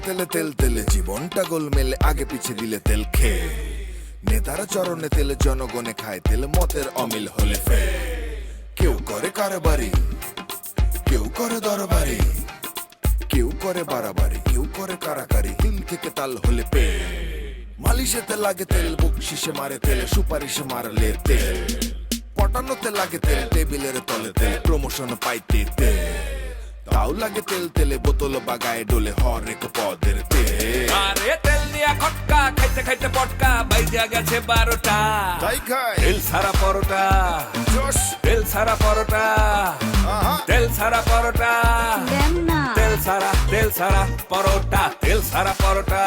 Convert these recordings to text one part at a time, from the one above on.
তেলে তেল তেলে জীবনটা গোলমেলে, আগে পিছে দিলে তেল খেয়ে। নেতারা চরণে তেলে, জনগণে খায় তেল, মতের অমিল হলে ফে। কেউ করে কারবারি, কেউ করে দরবারি, কেউ করে বাড়াবাড়ি, কেউ করে কারাকারি, দিল থেকে তাল হলে পে। মালিশেতে লাগে তেল, বকশিসে মারে তেল, সুপারিশে মারলে তেল, পটানোতে লাগে তেল, টেবিলের তলে তেল, প্রমোশন পাইতে তেল। তাও লাগে তেল তেলে, বোতল বাগায় ডোলে হরেক পদের তেল। আরে তেল দিয়া খটকা খাইতে খাইতে পটকা বাইজা গেছে 12টা। তাই খায় তেল সারা পরোটা, জোশ, তেল সারা পরোটা, আহা, তেল সারা পরোটা, দেন না। তেল সারা পরোটা, তেল সারা পরোটা,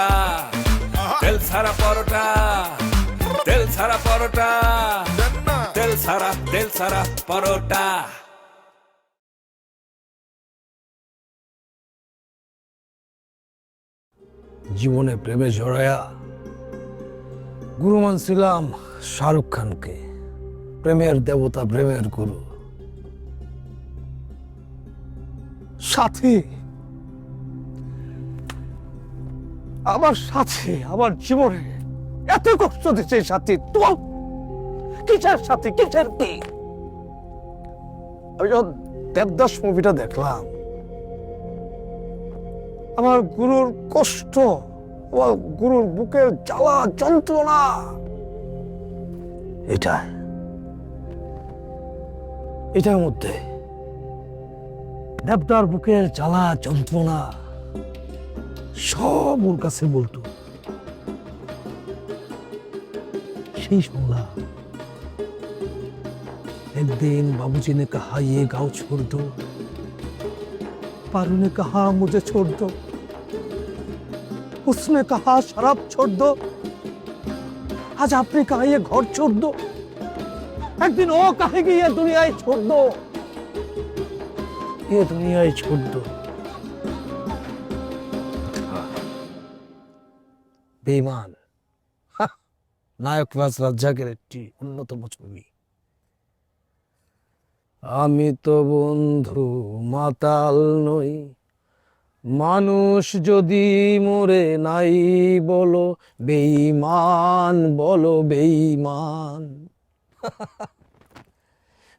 আহা, তেল সারা পরোটা, তেল সারা পরোটা, দেন না। তেল সারা পরোটা। জীবনে প্রেমে জড়ায়া গুরু মানছিলাম শাহরুখ খানকে, প্রেমের দেবতা, প্রেমের গুরু। সাথী, আমার সাথে আমার জীবনে এত কষ্ট দিচ্ছে সাথী। তোমার কিসের সাথী, কিসের কি? আমি যখন দেবদাস মুভিটা দেখলাম, আমার গুরুর কষ্ট, আমার গুরুর বুকের জ্বালা যন্ত্রণা, এটার মধ্যে দেবদার বুকের জ্বালা যন্ত্রণা সব ওর কাছে বলতো। সেই শুনলাম एक दिन बाबूजी ने कहा ये गांव छोड़ दो, पारू ने कहा मुझे छोड़ दो, उसने कहा शराब छोड़ दो, आज आपने कहा ये घर छोड़ दो, एक दिन वो कहेगी ये दुनिया ही छोड़ दो, ये दुनिया ही छोड़ दो। बेईमान नायक राज রাজ্জাকের একটি অন্যতম ছবি। আমি তো বন্ধু মাতাল নই, মানুষ যদি মরে নাই বলো বেঈমান, বলো বেঈমান,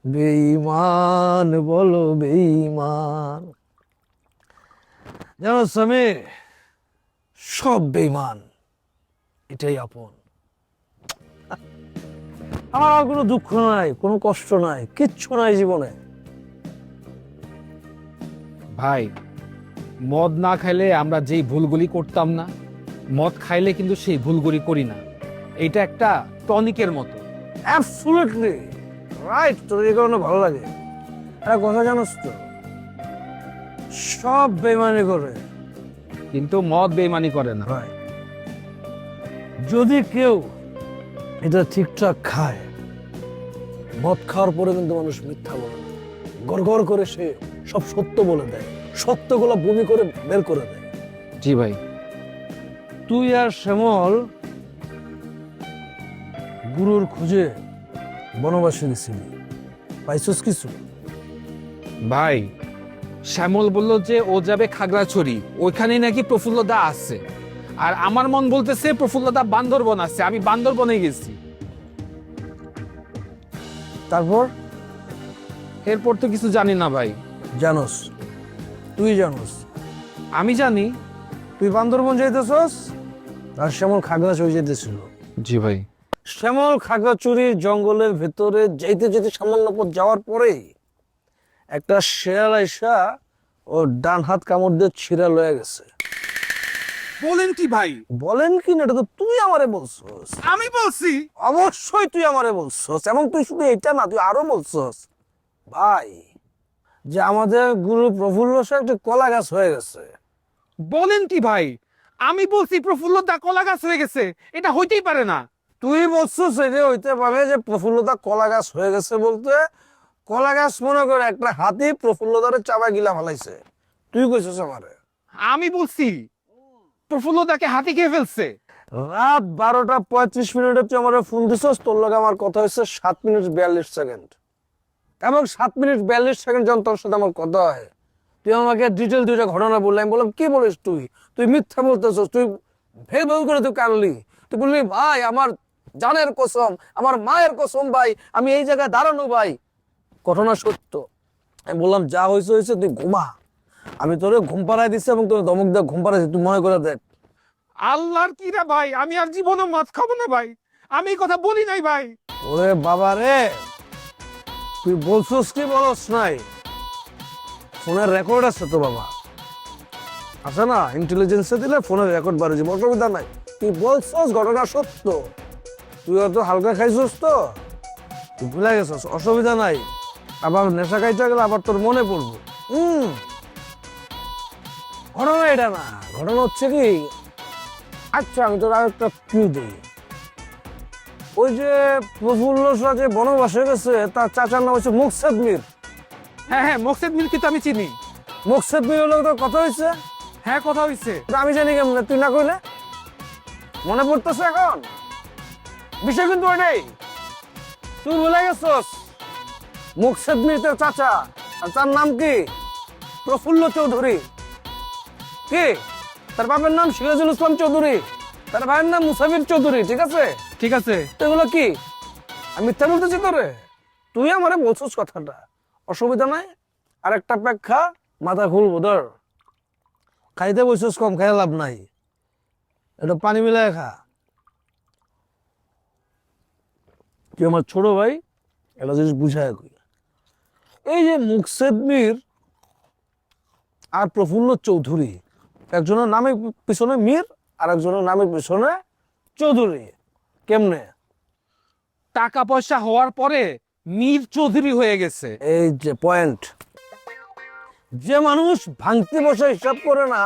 বেঈমান, বলো বেঈমান। জানো সমীর, সব বেঈমান, এটাই আপন। আমার আর কোনো দুঃখ নাই, কোনো কষ্ট নাই, কিচ্ছু নাই জীবনে। ভাই, মদ না খাইলে আমরা যেই ভুলগুলি করতাম না, মদ খাইলে কিন্তু সেই ভুলগুলি করি না। এটা একটা টনিকের মতো। অ্যাবসলিউটলি রাইট, তোর এই কারণে ভালো লাগে। একটা কথা জানোস তো, সব বেইমানি করে, কিন্তু মদ বেইমানি করে না। ভাই যদি কেউ এটা ঠিকঠাক খায়, মদ খাওয়ার পরে কিন্তু মানুষ মিথ্যা বলে না, গড়গড় করে সে সব সত্য বলে দেয়, সত্যগুলো বমি করে বের করে দেয়। জি ভাই। তুই আর শ্যামল গুরুর খোঁজে বনবাসে গেছিলি, পাইছস কিছু? ভাই, শ্যামল বলল যে ও যাবে খাগড়াছড়ি, ওইখানেই নাকি প্রফুল্লদা আছে। আর আমার মন বলতেছে প্রফুল্লদা বান্দরবন আছে, আমি বান্দরবনে গেছি। তারপর? এরপর তো কিছু জানি না ভাই। জানোস, তুই জানোস, আমি জানি। তুই বান্দরবন যাইতেছস আর শ্যামল খাগড়াছড়ি যেতেছিল। জি ভাই। শ্যামল খাগড়াছড়ির জঙ্গলের ভেতরে যেতে যেতে সামান্য পথ যাওয়ার পরেই একটা শেয়াল আইসা ও ডান হাত কামড় দিয়ে ছিঁড়া লয়ে গেছে। বলেন কি ভাই? বলেন কি না, এটা তো তুই আমারে বলছস। আমি বলছি? অবশ্যই তুই আমারে বলছস, এবং তুই শুধু এটা না, তুই আরো বলছস ভাই যে আমাদের গুরু প্রফুল্ল একটা কলা গাছ হয়ে গেছে। বলেন কি ভাই? আমি বলছি প্রফুল্লদা কলা গাছ হয়ে গেছে, এটা হইতেই পারে না। তুই বলছিস এটা হইতে পারে যে প্রফুল্লতা কলা গাছ হয়ে গেছে, বলতে কলা গাছ মনে করে একটা হাতি প্রফুল্লতারে চাপা গিলা ফেলাইছে, তুই কইছিস আমারে। আমি বলছি প্রফুল্লদাকে হাতি খেয়ে ফেলছে। রাত 12:35 তুই আমার ফোন দিছস, তোর লগে আমার কথা হয়েছে 7 মিনিট 42 সেকেন্ড, এবং 7 মিনিট 42 সেকেন্ড যখন তোর সাথে আমার কথা হয়, তুই আমাকে ডিটেল দুইটা ঘটনা বললি, আমি বললাম কি বলিস তুই, তুই মিথ্যা বলতেছস, তুই ভেল ভেল করে তুই কানলি, তুই বললি ভাই আমার জানের কসম, আমার মায়ের কসম ভাই, আমি এই জায়গায় দাঁড়ানো ভাই, ঘটনা সত্য। আমি বললাম যা হয়েছে হয়েছে, তুই ঘুমা, আমি তোরে ঘুম পাড়াই দিচ্ছি এবং তোর দমক দেখ ঘুম পাড়াইছি, তুই মনে করে দেখ। আল্লাহর কি রে ভাই, আমি আর জীবনে মদ খাবো না ভাই, আমি এই কথা বলি নাই ভাই। ওরে বাবা রে, তুই বলছিস কি বলস নাই? ফোনের রেকর্ড আছে তো বাবা, আছে না? ইন্টেলিজেন্সে দিলে ফোনের রেকর্ড বাড়ে যাবে, অসুবিধা নাই। তুই বলছিস ঘটনা সত্য, তুই হয়তো হালকা খাইছিস তো, তুই ভুলে গেছিস, অসুবিধা নাই। আবার নেশা খাইতে গেলে আবার তোর মনে পড়বো। ঘটনা এটা না, ঘটনা হচ্ছে কি, আচ্ছা আমি তোর আর একটা ক্লু দিই। ওই যে প্রফুল্ল শাহ যে বনবাসে গেছে, তার চাচার নাম হচ্ছে মুকসেদ মীর। হ্যাঁ হ্যাঁ, মোকসেদ মিল্কি তো আমি চিনি। মুকসেদ মীর হলো তোর কথা হয়েছে? হ্যাঁ, কথা হইছে। আমি জানি কেমন, তুই না কইলে মনে পড়তেছে এখন? বিষয় কিন্তু ওইটাই, তুই ভুলে গেছস। মুকসেদ মীর তোর চাচা, আর তার নাম কি? প্রফুল্ল চৌধুরী। কি? তার বাবার নাম সিরাজুল ইসলাম চৌধুরী, তার ভাইয়ের নাম মুসাফির চৌধুরী। ঠিক আছে ঠিক আছে। এগুলো কি আমি মিথ্যা বলতেছি তোরে? তুই আমারে বলছিস কথাটা, অসুবিধা নাই। আর একটা প্যাক খা, মাথা খুলবো ধর। খাইতে বসছিস কম, খাই লাভ নাই, এটা পানি মিলাই খা। তুই আমার ছোট ভাই, এটা জিনিস বুঝায় কই। এই যে মুকসেদ মীর আর প্রফুল্ল চৌধুরী, একজনের নামের পিছনে মীর আর একজনের নামের পিছনে চৌধুরী। কেমনে? টাকা পয়সা হওয়ার পরে মীর চৌধুরী হয়ে গেছে। এই যে পয়েন্ট, যে মানুষ ভাঙতে বসে হিসাব করে না,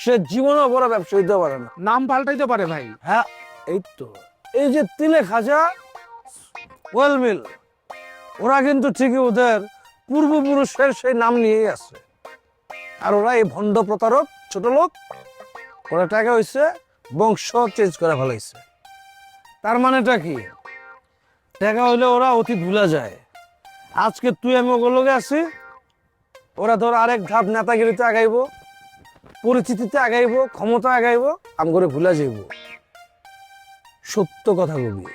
সে জীবনে বড় ব্যবসা হইতে পারে না। নাম পাল্টাইতে পারে ভাই। হ্যাঁ এই তো, এই যে তিলে খাজা, ওয়েল মিল, ওরা কিন্তু ঠিকই ওদের পূর্বপুরুষের সেই নাম নিয়েই আছে। আর ওরা এই ভণ্ড প্রতারক ছোট লোক, ওরা টাকা হয়েছে বংশ চেঞ্জ করে ফেলাইছে। তার মানেটা কি? টাকা হইলে ওরা অতি ভুলা যায়। আজকে তুই আমি ওগুলোকে আছি, ওরা ধর আরেক ধাপ নেতাগিরিতে আগাইব, পরিচিতিতে আগাইব, ক্ষমতা আগাইব, আম করে ভুলা যাইব। সত্য কথা কবি,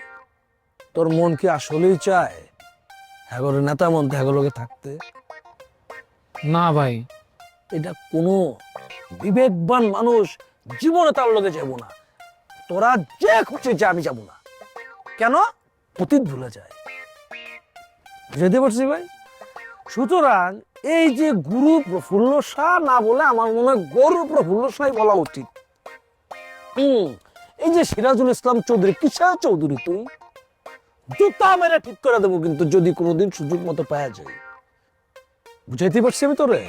তোর মন কি আসলেই চায় হ্যাগরের নেতা মন্ত্রী হ্যাগলোকে থাকতে? না ভাই, এটা কোনো বিবেকবান মানুষ জীবনে তার লোকে যাবো না। তোরা যে খুশি যা, আমি যাবো না। কেন? অতীত ভুলে যায়, বুঝাইতে পারছি ভাই? সুতরাং এই যে গুরু প্রফুল্ল শাহ না বলে আমার মনে হয় গরু প্রফুল্ল শাহ বলা উচিত। এই যে সিরাজুল ইসলাম চৌধুরী, কিসা চৌধুরী তুই? জুতা মেরে ঠিক করে দেবো কিন্তু, যদি কোনোদিন সুযোগ মতো পাওয়া যায়। বুঝাইতে পারছি আমি তোরে?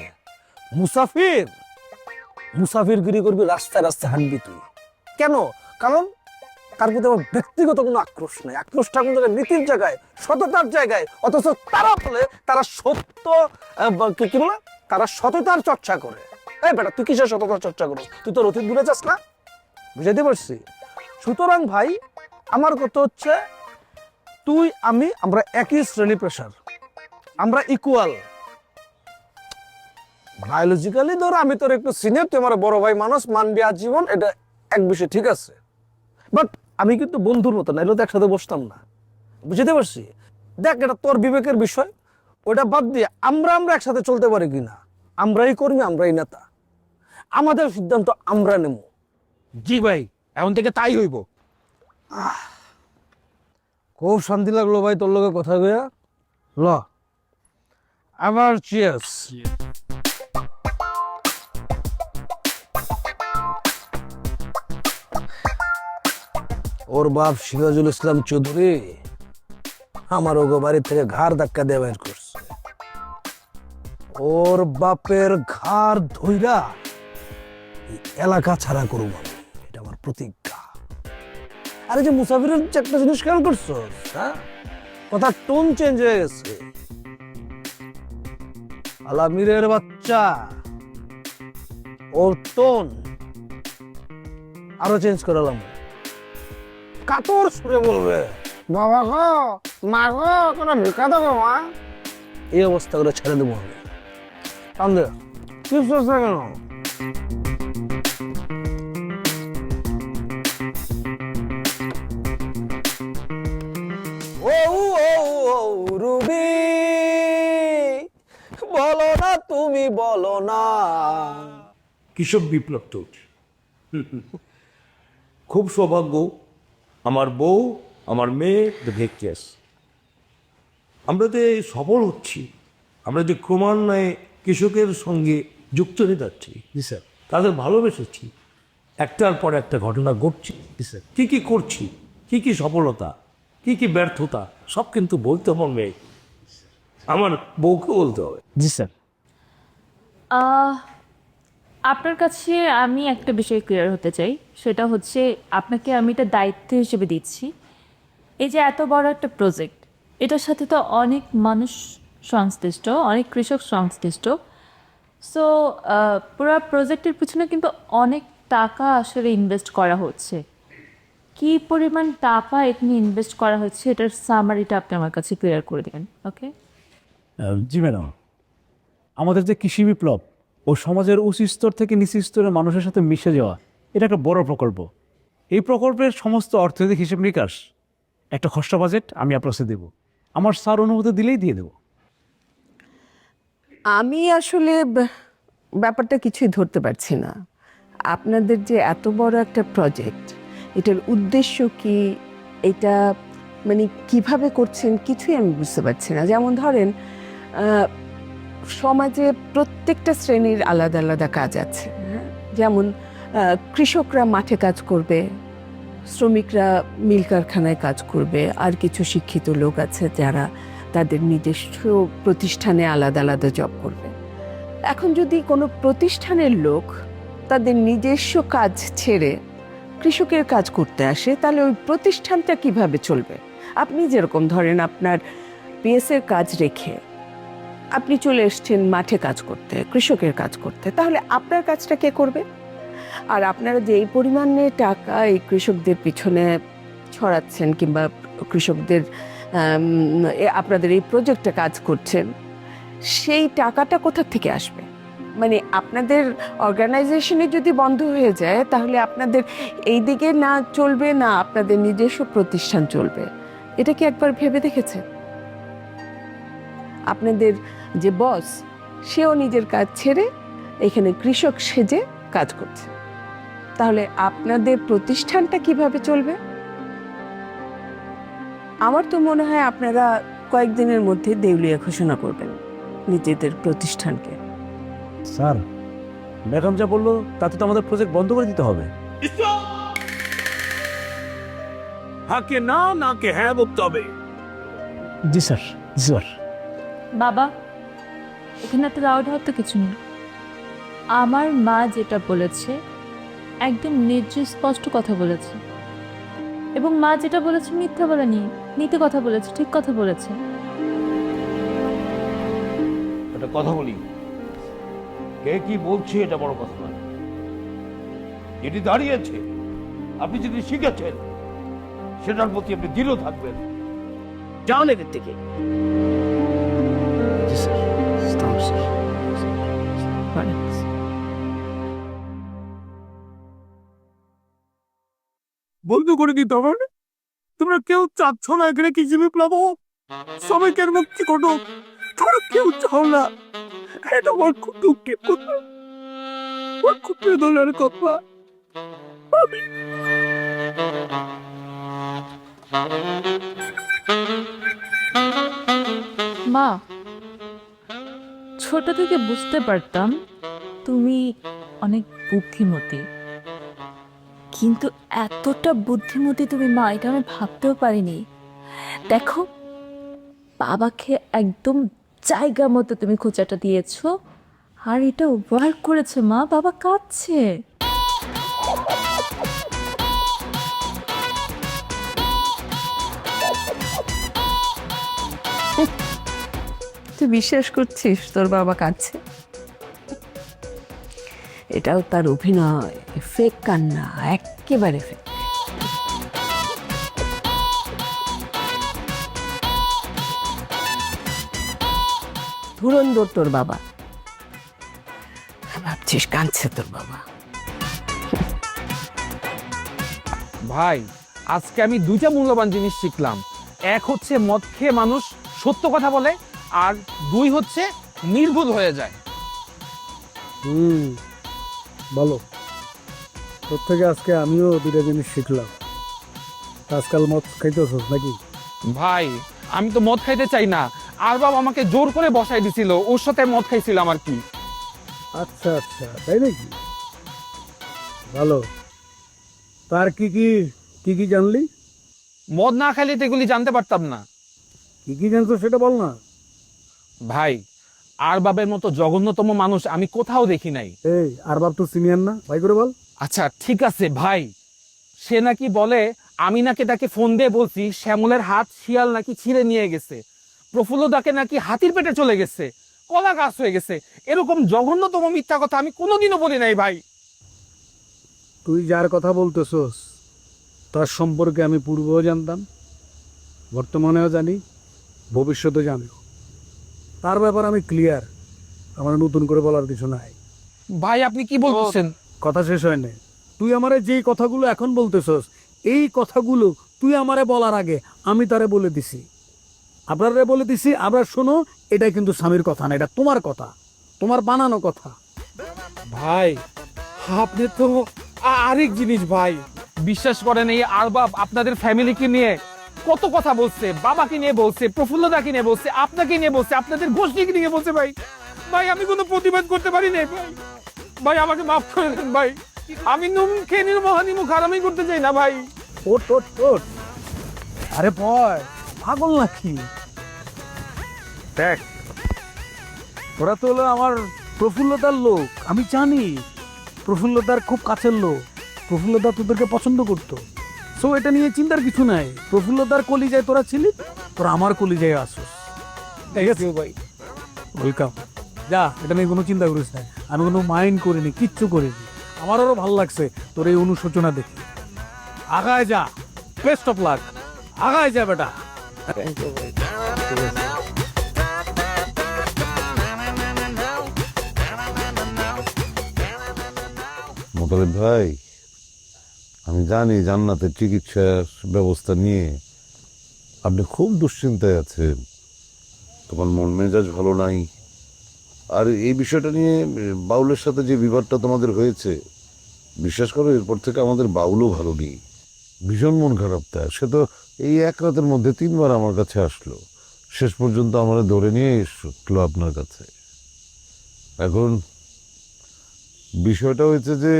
মুসাফির, মুসাফিরগিরি করবি, রাস্তায় রাস্তায় হাঁটবি তুই। কেন? কারণ তার প্রতি আমার ব্যক্তিগত কোনো আক্রোশ নেই। আক্রোশটা কোন জায়গায়? নীতির জায়গায়, সততার জায়গায়। অথচ তারা বলে তারা সত্য, কি বলে, তারা সততার চর্চা করে। এই বেটা, তুই কিসের সততার চর্চা করিস? তুই তোর অতীত ভুলে যাস না? বুঝাইতে পারছি? সুতরাং ভাই, আমার কথা হচ্ছে, তুই আমি আমরা একই শ্রেণী পেশার, আমরা ইকুয়াল। বায়োলজিক্যালি ধর আমি তোর একটু সিনিয়র, তুই আমার বড় ভাই মানুষ, মানবি আজীবন, এটা এক বিষয় ঠিক আছে। বাট আমি কিন্তু বন্ধুর মতো, নাইলে তো একসাথে বসতাম না। বুঝতে পারছি? দেখ, এটা তোর বিবেকের বিষয়, ওটা বাদ দিয়ে আমরা একসাথে চলতে পারি কিনা। আমরাই কর্মী, আমরাই নেতা, আমাদের সিদ্ধান্ত আমরা নেব। জি ভাই, এখন থেকে তাই হইব। খুব শান্তি লাগলো ভাই তোর লগে কথা কইয়া। ল আবার চিয়ার্স। ওর বাপ সিরাজুল ইসলাম চৌধুরী আমার ওগো বাড়ি থেকে ঘাড় ধাক্কা দিয়ে বের করছে। ওর বাপের ঘাড় ধইরা এই এলাকা ছাড়া করব আমি, এটা আমার প্রতিজ্ঞা। আরে যে মুসাফিরের যে একটা জিনিস খেয়াল করছো, হ্যাঁ, কথা টোন চেঞ্জ হয়ে গেছে। আলামিরের বাচ্চা, ওর টোন আরো চেঞ্জ করালাম, কাতর সুরে বলবে, বাবা গো, মা গো, কোনো ভিক্ষা দেবো মা। এই অবস্থা করে ছেড়ে দেবো আমি। টান দে। চুপ করছ না কেন? ও ও ও রুবি, বলো না তুমি বলো না। কৃষক বিপ্লব তো খুব সৌভাগ্য, আমার বউ, আমার মেয়ে ভেক্টিয়াস, আমরা যে সফল হচ্ছি, আমরা যে ক্রমান্বয়ে কৃষকের সঙ্গে যুক্ত হয়ে যাচ্ছি, জি স্যার। তাদের ভালোবেসেছি, একটার পর একটা ঘটনা ঘটছে। জি স্যার। কী কী করছি, কী কী সফলতা, কী কী ব্যর্থতা, সব কিন্তু বলতে হবে, আমার বউকে বলতে হবে। জি স্যার। আপনার কাছে আমি একটা বিষয় ক্লিয়ার হতে চাই, সেটা হচ্ছে আপনাকে আমি এটা দায়িত্ব হিসেবে দিচ্ছি। এই যে এত বড় একটা প্রজেক্ট, এটার সাথে তো অনেক মানুষ সংশ্লিষ্ট, অনেক কৃষক সংশ্লিষ্ট। সো পুরো প্রজেক্টের পিছনে কিন্তু অনেক টাকা আসলে ইনভেস্ট করা হচ্ছে। কী পরিমাণ টাকা এখানে ইনভেস্ট করা হচ্ছে এটার সামারিটা আপনি আমার কাছে ক্লিয়ার করে দেবেন, ওকে? জি ম্যাডাম, আমাদের যে কৃষি বিপ্লব ও সমাজের উচ্চ স্তর থেকে নিচ স্তরের মানুষের সাথে মিশে যাওয়া, এটা একটা বড় প্রকল্প। এই প্রকল্পের সমস্ত অর্থনৈতিক হিসেব নিকাশ, একটা খসড়া বাজেট আমি আপনার কাছে দেবো। আমার স্যার অনুমতি দিলেই দিয়ে দেবো। আমি আসলে ব্যাপারটা কিছুই ধরতে পারছি না। আপনাদের যে এত বড় একটা প্রজেক্ট, এটার উদ্দেশ্য কি, এটা মানে কিভাবে করছেন কিছুই আমি বুঝতে পারছি না। যেমন ধরেন সমাজে প্রত্যেকটা শ্রেণীর আলাদা আলাদা কাজ আছে, যেমন কৃষকরা মাঠে কাজ করবে, শ্রমিকরা মিল কারখানায় কাজ করবে, আর কিছু শিক্ষিত লোক আছে যারা তাদের নিজস্ব প্রতিষ্ঠানে আলাদা আলাদা জব করবে। এখন যদি কোনো প্রতিষ্ঠানের লোক তাদের নিজস্ব কাজ ছেড়ে কৃষকের কাজ করতে আসে, তাহলে ওই প্রতিষ্ঠানটা কিভাবে চলবে? আপনি যেরকম ধরেন আপনার পিএসের কাজ রেখে আপনি চলে এসছেন মাঠে কাজ করতে, কৃষকের কাজ করতে, তাহলে আপনার কাজটা কে করবে? আর আপনারা যে এই পরিমাণে টাকা এই কৃষকদের পিছনে ছড়াচ্ছেন কিংবা কৃষকদের আপনাদের এই প্রজেক্টে কাজ করছেন, সেই টাকাটা কোথা থেকে আসবে? মানে আপনাদের অর্গানাইজেশনে যদি বন্ধ হয়ে যায়, তাহলে আপনাদের এই দিকে না চলবে, না আপনাদের নিজস্ব প্রতিষ্ঠান চলবে। এটা কি একবার ভেবে দেখেছে? আপনাদের যে বস, সেও নিজের কাজ ছেড়ে এখানে কৃষক সেজে কাজ করছে, তাহলে আপনাদের প্রতিষ্ঠানটা কিভাবে চলবে? আমার তো মনে হয় আপনারা কয়েকদিনের মধ্যে দেউলিয়া ঘোষণা করবেন নিজেদের প্রতিষ্ঠানকে। স্যার, ম্যাডাম যা বললো তাতে তো আমাদের প্রজেক্ট বন্ধ করে দিতে হবে। হাকে না, নাকে হ্যাঁ বলতে হবে। জি স্যার, জি স্যার। বাবা, এখানে এত রাউড হওয়ার তো কিছু নেই। আমার মা যেটা বলেছে একদম নির্দিষ্ট স্পষ্ট কথা বলেছে, এবং মা যেটা বলেছে মিথ্যা বলেনি, নীতি কথা বলেছে, ঠিক কথা বলেছে। একটা কথা বলি, কে কি বলছে এটা বড় কথা নয়, যেটি দাঁড়িয়েছে আপনি যদি শিখেছেন সেটার প্রতি আপনি দৃঢ় থাকবেন। যান এদের থেকে। জি স্যার। স্যার। বন্ধ করে দিতে হবে। তোমরা কেউ চাচ্ছ না এখানে কৃষি বিপ্লব হোক, শ্রমিকের মুক্তি ঘটুক, তোমরা কেউ চাও না। এটা আমার খুব দুঃখের কথা, আমার খুব বেদনার কথা। মা, ছোট থেকে বুঝতে পারতাম তুমি অনেক বুদ্ধিমতী, কিন্তু এতটা বুদ্ধিমতী তুমি মা, এটা আমি ভাবতেও পারিনি। দেখো, বাবাকে একদম জায়গা মতো তুমি খোঁচাটা দিয়েছো, আর এটা ওয়ার্ক করেছে মা। বাবা কাঁদছে। তুই বিশ্বাস করছিস তোর বাবা কাঁদছে? এটাও তার অভিনয়, ফেক কান্না, একেবারে ফেক। ধুরন্ধর তোর বাবা। দেখছিস কাঁদছে তোর বাবা। ভাই আজকে আমি দুইটা মূল্যবান জিনিস শিখলাম। এক হচ্ছে মদ খেয়ে মানুষ সত্য কথা বলে, আর দুই হচ্ছে নির্ভুল হয়ে যায়। বলো, তোর থেকে আজকে আমিও দুটা জিনিস শিখলাম। আজকাল মদ খাইতেছস নাকি? ভাই আমি তো মদ খাইতে চাই না, আর বাবা আমাকে জোর করে বসাই দিছিল, ওর সাথে মদ খাইছিলাম আর কি। আচ্ছা আচ্ছা, তাই নাকি? ভালো। তার কি কি কি কি জানলি? মদ না খাইলে তো এগুলি জানতে পারতাম না। কি কি জানতো সেটা বল না। ভাই আর বাবের মতো জঘন্যতম মানুষ আমি কোথাও দেখি নাই। এই আর বাপ তো সিনিয়র না, ভাই করে বল। আচ্ছা ঠিক আছে ভাই, সে নাকি বলে আমি নাকি তাকে ফোন দিয়ে বলছি শ্যামলের হাত শিয়াল নাকি ছিঁড়ে নিয়ে গেছে, প্রফুল্লদাকে নাকি হাতির পেটে চলে গেছে, কলা গাছ হয়ে গেছে। এরকম জঘন্যতম মিথ্যা কথা আমি কোনোদিনও বলি নাই ভাই। তুই যার কথা বলতেছস তার সম্পর্কে আমি পূর্বেও জানতাম, বর্তমানেও জানি, ভবিষ্যতে জানি। তার ব্যাপার আমি ক্লিয়ার, আমার নতুন করে বলার কিছু নাই। ভাই আপনি কি বলতেছেন? কথা শেষ হয় না। তুই আমারে যেই কথাগুলো এখন বলতেছস, এই কথাগুলো তুই আমারে বলার আগে আমি তারে বলে দিছি, আপনারে বলে দিছি। আমরা শোনো, এটা কিন্তু স্বামীর কথা না, এটা তোমার কথা, তোমার বানানো কথা। ভাই আপনি তো আরেক জিনিস ভাই, বিশ্বাস করেন এই আরবাব আপনাদের ফ্যামিলিকে নিয়ে কত কথা বলছে, বাবাকে নিয়ে বলছে, প্রফুল্লদাকে নিয়ে বলছে, আপনাকে নিয়ে বলছে, আপনাদের গোষ্ঠীকে নিয়ে বলছে। ভাই ভাই আমি কোনো প্রতিবাদ করতে পারি না ভাই, ভাই আমাকে মাফ করে দেন ভাই। আমি নুন খেয়ে নির্মহানিমুখ হারামি করতে চাই না ভাই। ওট ওট ওট, আরে ভয় পাগল নাকি? দেখ, ওরা তো হলো আমার প্রফুল্লতার লোক, আমি জানি প্রফুল্লতার খুব কাছের লোক, প্রফুল্লতা তোদেরকে পছন্দ করতো। সো এটা নিয়ে চিন্তার কিছু নাই। প্রফুল্লতার কলিজায় তোরা ছিলি, তোরা আমার কলিজায় আসোস। ঠিক আছে ভাই, ওয়েলকাম। যা, এটা নিয়ে কোনো চিন্তা করিস না, আমি কোনো মাইন্ড করিনি, কিচ্ছু করিনি। আমার আরও ভালো লাগছে তোর এই অনুশোচনা দেখে। আগায় যা, বেস্ট অফ লাক, আগায় যা বেটা। মোতালেব ভাই, আমি জানি জান্নাতের চিকিৎসার ব্যবস্থা নিয়ে আপনি খুব দুশ্চিন্তায় আছেন, তোমার মন মেজাজ ভালো নাই। আর এই বিষয়টা নিয়ে বাউলের সাথে যে বিবাদটা তোমাদের হয়েছে, বিশ্বাস করো এরপর থেকে আমাদের বাউলও ভালো নেই, ভীষণ মন খারাপ। তার সে তো এই এক রাতের মধ্যে 3 বার আমার কাছে আসলো, শেষ পর্যন্ত আমরা ধরে নিয়ে এসলো আপনার কাছে। এখন বিষয়টা হয়েছে যে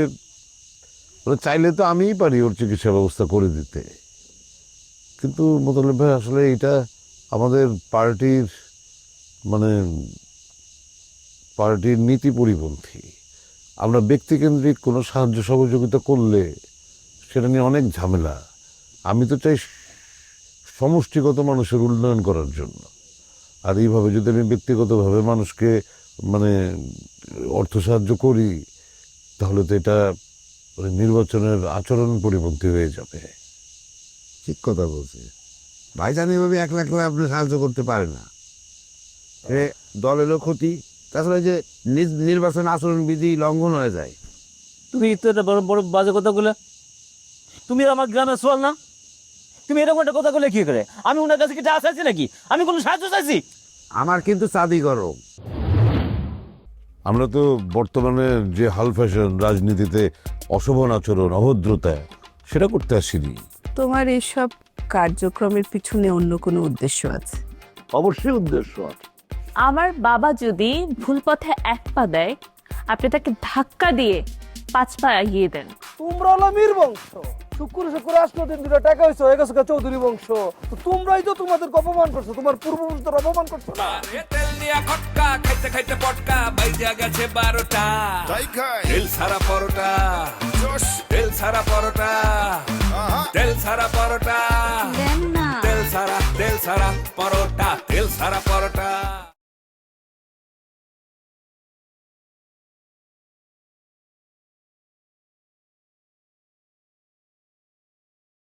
চাইলে তো আমিই পারি ওর চিকিৎসা ব্যবস্থা করে দিতে, কিন্তু মোতালেব ভাই আসলে এটা আমাদের পার্টির নীতি পরিপন্থী। আমরা ব্যক্তিকেন্দ্রিক কোনো সাহায্য সহযোগিতা করলে সেটা নিয়ে অনেক ঝামেলা। আমি তো চাই সমষ্টিগত মানুষের উন্নয়ন করার জন্য, আর এইভাবে যদি আমি ব্যক্তিগতভাবে মানুষকে অর্থ সাহায্য করি, তাহলে তো এটা নির্বাচনের আচরণ পরিপন্থী হয়ে যাবে। ঠিক কথা বলছে ভাইজান, এভাবে একলা একলা আপনি সাহায্য করতে পারে না, দলেরও ক্ষতি, তাছাড়া যে নির্বাচন আচরণ বিধি লঙ্ঘন হয়ে যায়। তুমি তো এটা বড় বড় বাজে কথাগুলো, তুমি আমার গ্রামে সোয়াল না, তুমি এরকম একটা কথা বলে কি করে? আমি ওনার কাছে কি টাকা চাইছি নাকি? আমি কোনো সাহায্য চাইছি? আমার কিন্তু চাঁদি গরম। আমরা তো বর্তমানে যে হাল ফ্যাশন রাজনীতিতে অশোভন আচরণ, অভদ্রতা, সেটা করতে আসিনি। তোমার এসব কার্যক্রমের পিছনে অন্য কোনো উদ্দেশ্য আছে? অবশ্যই উদ্দেশ্য আছে। আমার বাবা যদি ভুল পথে 1 পা দেয়, আপনি তাকে ধাক্কা দিয়ে 5 পা এগিয়ে দেন। তোমরা হলো মীর বংশ, শুক্র শুক্র আসলো, দিন 2 টাকা হয়েছে, হয়ে গেছে চৌধুরী বংশ। তো তোমরাই তো তোমাদের অপমান করছো, তোমার পূর্বপুরুষদের অপমান করছো না? আরে তেল দিয়া খটকা খাইতে খাইতে পটকা বাইজা গেছে 12টা। তাই খাই তেল ছাড়া পরোটা, জোশ তেল ছাড়া পরোটা, আহা তেল ছাড়া পরোটা, তেল ছাড়া পরোটা, তেল ছাড়া পরোটা।